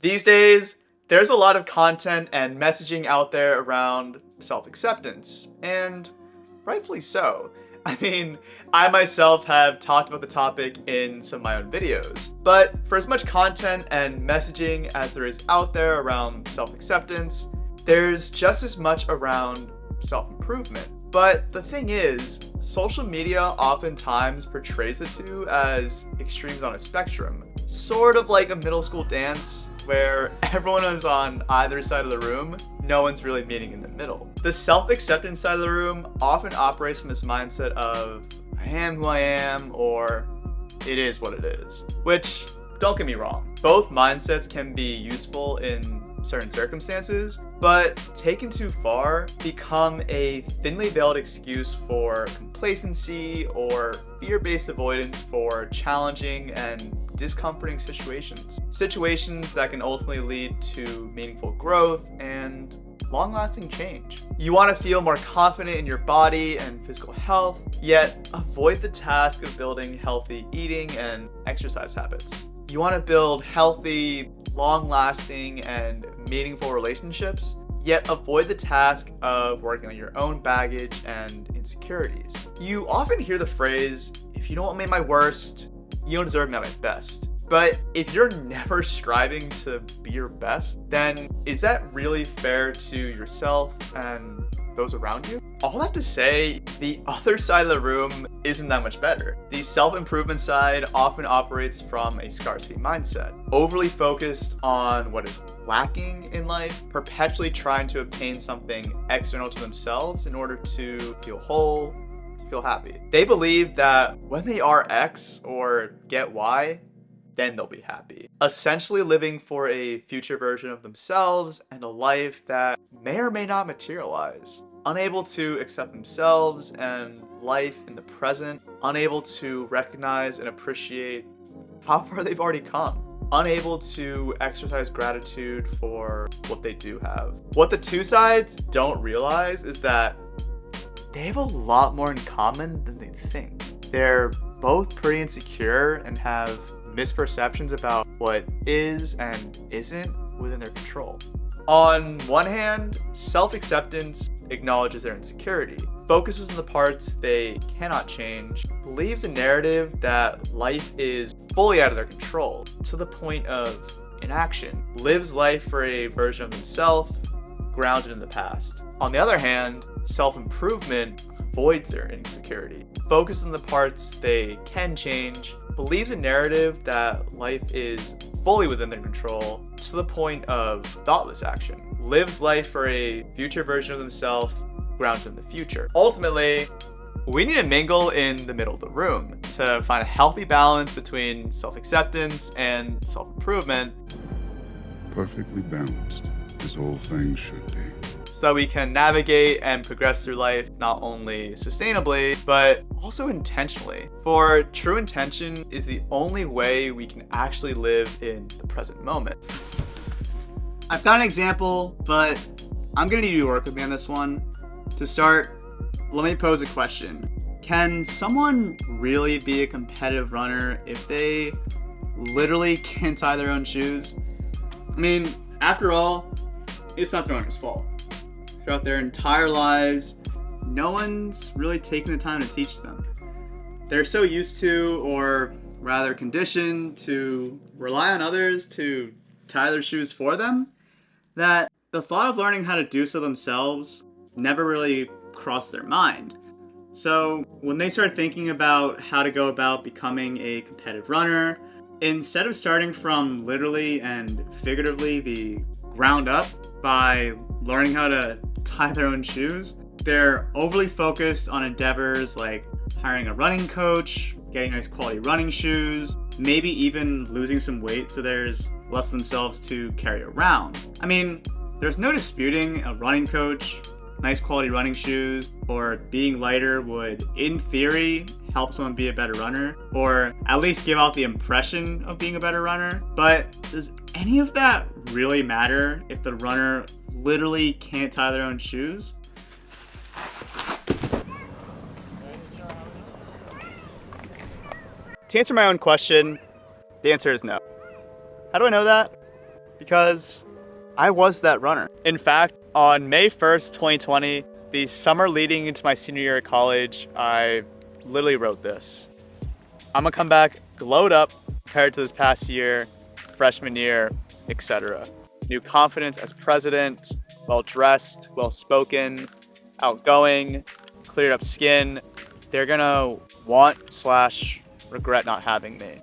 These days, there's a lot of content and messaging out there around self-acceptance, and rightfully so. I mean, I myself have talked about the topic in some of my own videos, but for as much content and messaging as there is out there around self-acceptance, there's just as much around self-improvement. But the thing is, social media oftentimes portrays the two as extremes on a spectrum, sort of like a middle school dance where everyone is on either side of the room, no one's really meeting in the middle. The self-acceptance side of the room often operates from this mindset of, I am who I am, or it is what it is. Which, don't get me wrong, both mindsets can be useful in certain circumstances, but taken too far, become a thinly veiled excuse for complacency or fear-based avoidance for challenging and discomforting situations. Situations that can ultimately lead to meaningful growth and long-lasting change. You want to feel more confident in your body and physical health, yet avoid the task of building healthy eating and exercise habits. You want to build healthy, long-lasting, and meaningful relationships, yet avoid the task of working on your own baggage and insecurities. You often hear the phrase, if you don't want me at my worst, you don't deserve me at my best. But if you're never striving to be your best, then is that really fair to yourself and those around you? All that to say, the other side of the room isn't that much better. The self-improvement side often operates from a scarcity mindset, overly focused on what is lacking in life, perpetually trying to obtain something external to themselves in order to feel whole, feel happy. They believe that when they are X or get Y, then they'll be happy. Essentially living for a future version of themselves and a life that may or may not materialize. Unable to accept themselves and life in the present, unable to recognize and appreciate how far they've already come, unable to exercise gratitude for what they do have. What the two sides don't realize is that they have a lot more in common than they think. They're both pretty insecure and have misperceptions about what is and isn't within their control. On one hand, self-acceptance acknowledges their insecurity, focuses on the parts they cannot change, believes a narrative that life is fully out of their control, to the point of inaction, lives life for a version of themselves grounded in the past. On the other hand, self-improvement avoids their insecurity, focuses on the parts they can change, believes a narrative that life is fully within their control to the point of thoughtless action, lives life for a future version of themselves grounded in the future. Ultimately, we need to mingle in the middle of the room to find a healthy balance between self-acceptance and self-improvement. Perfectly balanced, as all things should be. So we can navigate and progress through life not only sustainably, but also intentionally. For true intention is the only way we can actually live in the present moment. I've got an example, but I'm gonna need you to work with me on this one. To start, let me pose a question. Can someone really be a competitive runner if they literally can't tie their own shoes? I mean, after all, it's not the runner's fault. Throughout their entire lives, no one's really taken the time to teach them. They're so used to, or rather conditioned to rely on others to tie their shoes for them, that the thought of learning how to do so themselves never really crossed their mind. So when they start thinking about how to go about becoming a competitive runner, instead of starting from literally and figuratively the ground up by learning how to tie their own shoes, they're overly focused on endeavors like hiring a running coach, getting nice quality running shoes, maybe even losing some weight so there's less of themselves to carry around. I mean, there's no disputing a running coach, nice quality running shoes, or being lighter would, in theory, help someone be a better runner, or at least give out the impression of being a better runner. But does any of that really matter if the runner literally can't tie their own shoes? To answer my own question, the answer is no. How do I know that? because I was that runner. In fact, on May 1st, 2020, the summer leading into my senior year of college, I literally wrote this. I'm gonna come back glowed up compared to this past year, freshman year, etc. New confidence as president, well-dressed, well-spoken, outgoing, cleared up skin. They're gonna want/regret not having me.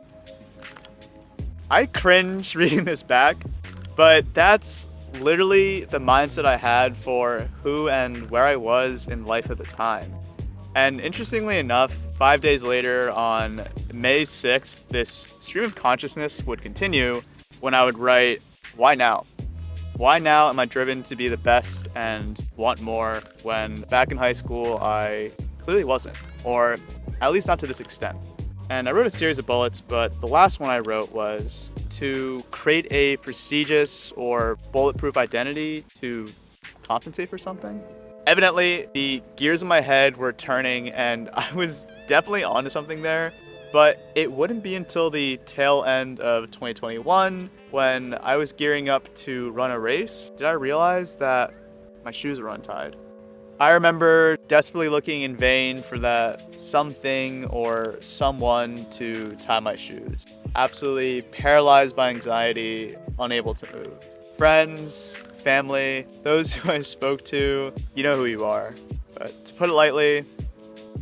I cringe reading this back, but that's literally the mindset I had for who and where I was in life at the time. And interestingly enough, 5 days later on May 6th, this stream of consciousness would continue when I would write, why now? Why now am I driven to be the best and want more when back in high school I clearly wasn't, or at least not to this extent. And I wrote a series of bullets, but the last one I wrote was to create a prestigious or bulletproof identity to compensate for something. Evidently, the gears in my head were turning and I was definitely onto something there, but it wouldn't be until the tail end of 2021 when I was gearing up to run a race did I realize that my shoes were untied. I remember desperately looking in vain for that something or someone to tie my shoes. Absolutely paralyzed by anxiety, unable to move. Friends, family, those who I spoke to, you know who you are. But to put it lightly,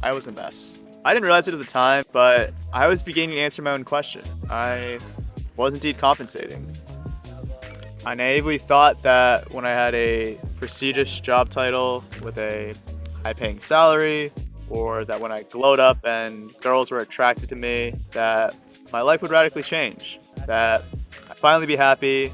I was a mess. I didn't realize it at the time, but I was beginning to answer my own question. I was indeed compensating. I naively thought that when I had a prestigious job title with a high-paying salary, or that when I glowed up and girls were attracted to me, that my life would radically change, that I'd finally be happy,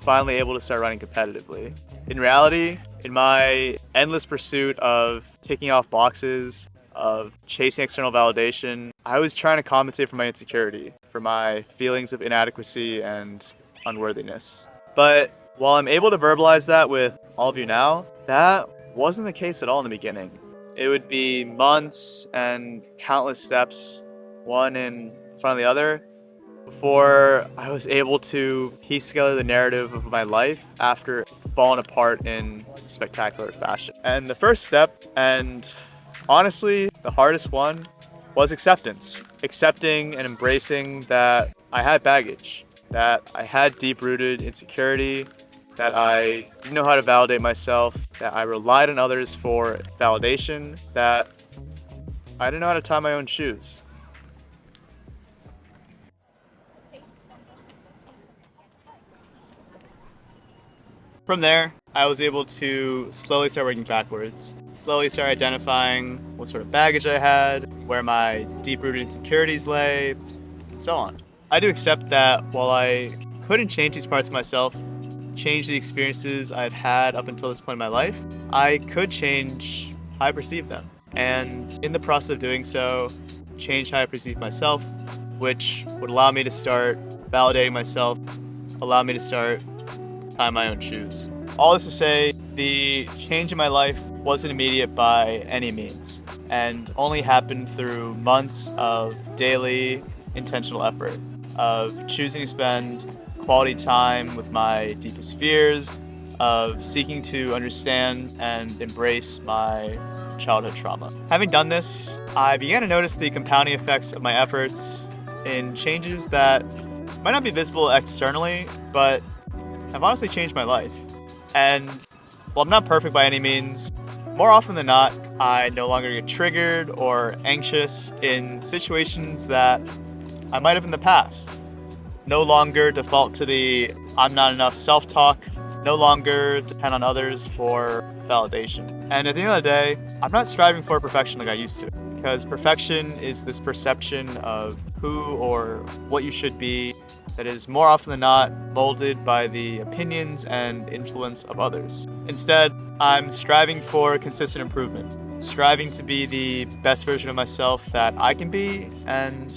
finally able to start running competitively. In reality, in my endless pursuit of ticking off boxes, of chasing external validation, I was trying to compensate for my insecurity, for my feelings of inadequacy and unworthiness. But while I'm able to verbalize that with all of you now, that wasn't the case at all in the beginning. It would be months and countless steps, one in front of the other, before I was able to piece together the narrative of my life after falling apart in spectacular fashion. And the first step, and honestly the hardest one, was acceptance. Accepting and embracing that I had baggage, that I had deep-rooted insecurity, that I didn't know how to validate myself, that I relied on others for validation, that I didn't know how to tie my own shoes. From there, I was able to slowly start working backwards, slowly start identifying what sort of baggage I had, where my deep-rooted insecurities lay, and so on. I do accept that while I couldn't change these parts of myself, change the experiences I'd had up until this point in my life, I could change how I perceive them. And in the process of doing so, change how I perceive myself, which would allow me to start validating myself, allow me to start tying my own shoes. All this to say, the change in my life wasn't immediate by any means, and only happened through months of daily intentional effort, of choosing to spend quality time with my deepest fears, of seeking to understand and embrace my childhood trauma. Having done this, I began to notice the compounding effects of my efforts in changes that might not be visible externally, but have honestly changed my life. And while I'm not perfect by any means, more often than not, I no longer get triggered or anxious in situations that I might have in the past. No longer default to the I'm not enough self-talk, no longer depend on others for validation. And at the end of the day, I'm not striving for perfection like I used to, because perfection is this perception of who or what you should be that is more often than not molded by the opinions and influence of others. Instead, I'm striving for consistent improvement, striving to be the best version of myself that I can be and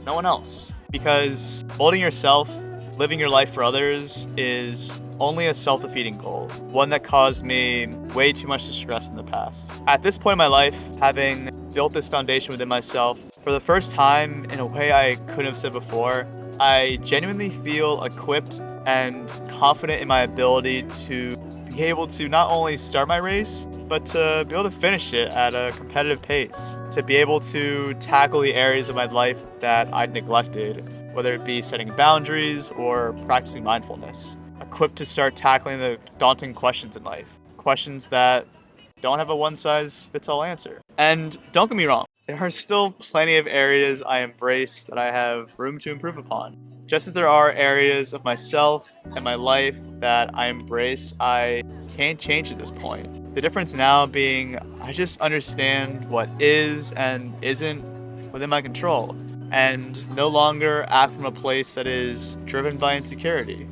no one else. Because molding yourself, living your life for others is only a self-defeating goal, one that caused me way too much distress in the past. At this point in my life, having built this foundation within myself, for the first time in a way I couldn't have said before, I genuinely feel equipped and confident in my ability to be able to not only start my race, but to be able to finish it at a competitive pace, to be able to tackle the areas of my life that I'd neglected, whether it be setting boundaries or practicing mindfulness. Equipped to start tackling the daunting questions in life, questions that don't have a one-size-fits-all answer. And don't get me wrong, there are still plenty of areas I embrace that I have room to improve upon. Just as there are areas of myself and my life that I embrace, I can't change at this point. The difference now being I just understand what is and isn't within my control, and no longer act from a place that is driven by insecurity.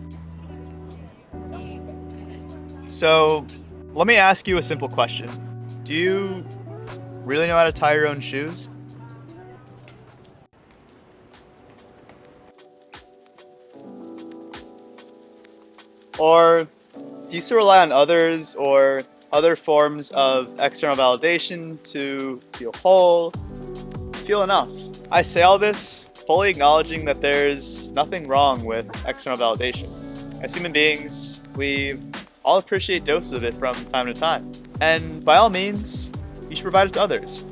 So, let me ask you a simple question. Do you really know how to tie your own shoes? Or do you still rely on others or other forms of external validation to feel whole, feel enough? I say all this fully acknowledging that there's nothing wrong with external validation. As human beings, we all appreciate doses of it from time to time. And by all means, you should provide it to others.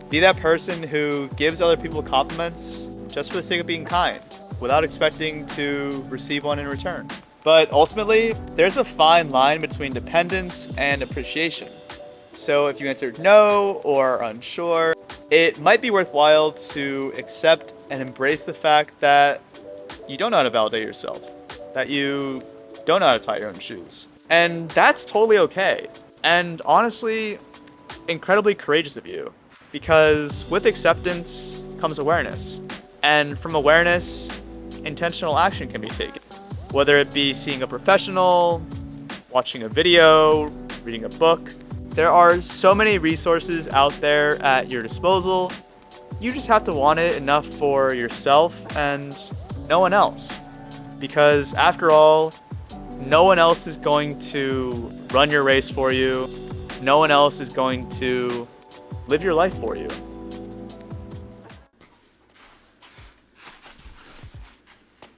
Be that person who gives other people compliments just for the sake of being kind, without expecting to receive one in return. But ultimately, there's a fine line between dependence and appreciation. So if you answered no or are unsure, it might be worthwhile to accept and embrace the fact that you don't know how to validate yourself, that you don't know how to tie your own shoes. And that's totally okay. And honestly, incredibly courageous of you. Because with acceptance comes awareness. And from awareness, intentional action can be taken. Whether it be seeing a professional, watching a video, reading a book, there are so many resources out there at your disposal. You just have to want it enough for yourself and no one else. Because after all, no one else is going to run your race for you. No one else is going to live your life for you.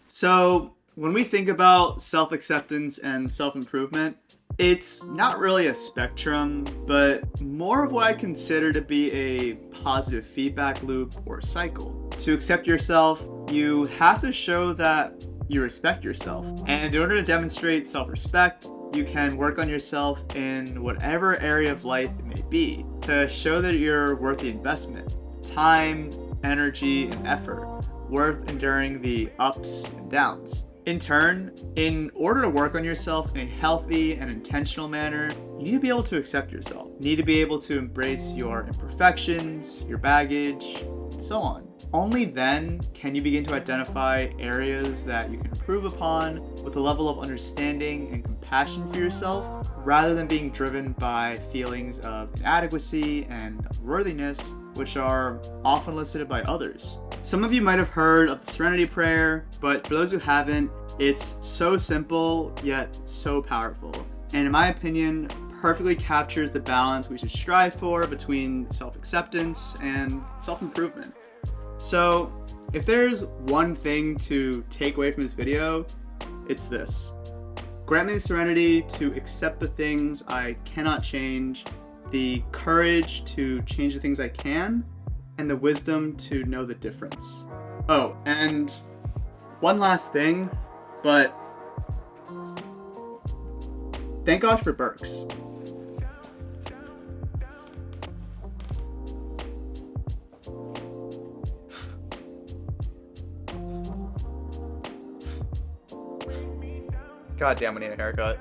So, when we think about self-acceptance and self-improvement, it's not really a spectrum, but more of what I consider to be a positive feedback loop or cycle. To accept yourself, you have to show that you respect yourself. And in order to demonstrate self-respect, you can work on yourself in whatever area of life it may be to show that you're worth the investment, time, energy, and effort, worth enduring the ups and downs. In turn, in order to work on yourself in a healthy and intentional manner, you need to be able to accept yourself. You need to be able to embrace your imperfections, your baggage, and so on. Only then can you begin to identify areas that you can improve upon with a level of understanding and compassion for yourself, rather than being driven by feelings of inadequacy and unworthiness, which are often elicited by others. Some of you might have heard of the Serenity Prayer, but for those who haven't, it's so simple yet so powerful. And in my opinion, perfectly captures the balance we should strive for between self-acceptance and self-improvement. So, if there's one thing to take away from this video, it's this. Grant me the serenity to accept the things I cannot change, the courage to change the things I can, and the wisdom to know the difference. Oh, and one last thing, but thank gosh for Berks. God damn, I need a haircut.